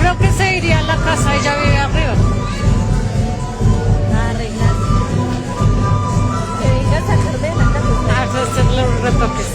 creo que se iría a la casa, ella vive arriba. A arreglar. Que venga a sacar de la casa. A hacer los retoques.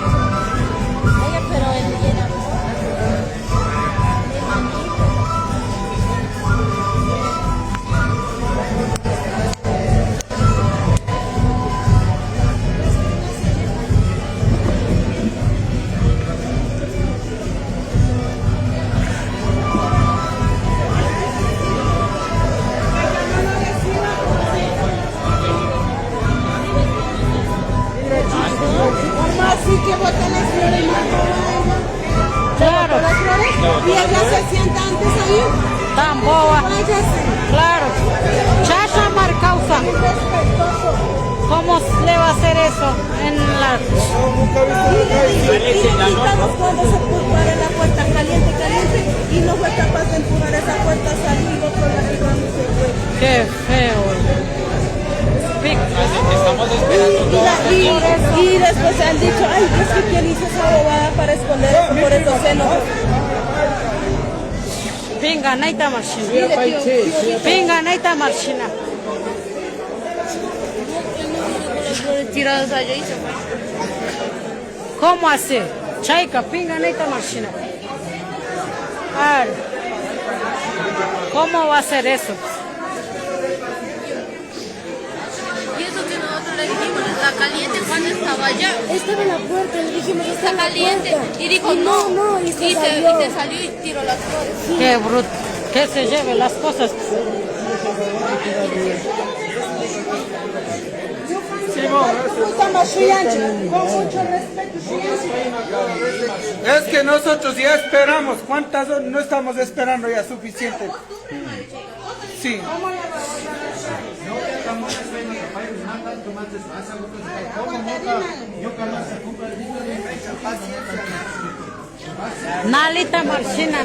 Oye, pero el llena. Así que botan las flores más Claro, las flores y ella se sienta antes ahí. tan boba. Váyase. Claro. Chacha Marcausa. Respetuoso. ¿Cómo le va a hacer eso en la... Y le gritamos cuando se para la puerta caliente, caliente y no fue capaz de empujar esa puerta, salió por la que no se fue. Qué feo. Estamos esperando Y después se han dicho, ay, es que quién hizo esa bobada para esconder eso por esos senos. Pinga, naita marchina. Pinga, naita marchina. Tirados allá y se fue. ¿Cómo hace? Chaika, pinga, naita marchina. ¿Cómo va a hacer eso? Y eso que nosotros le dijimos, está caliente cuando estaba allá. Estaba en la puerta, le dijimos, Está caliente. Y dijo no. y Y se se salió. salió y tiró las flores. Qué bruto. Que se lleve las cosas. Con mucho respeto, Es que nosotros ya esperamos. ¿Cuántas horas no estamos esperando ya suficiente? Sí. Nalita marchina.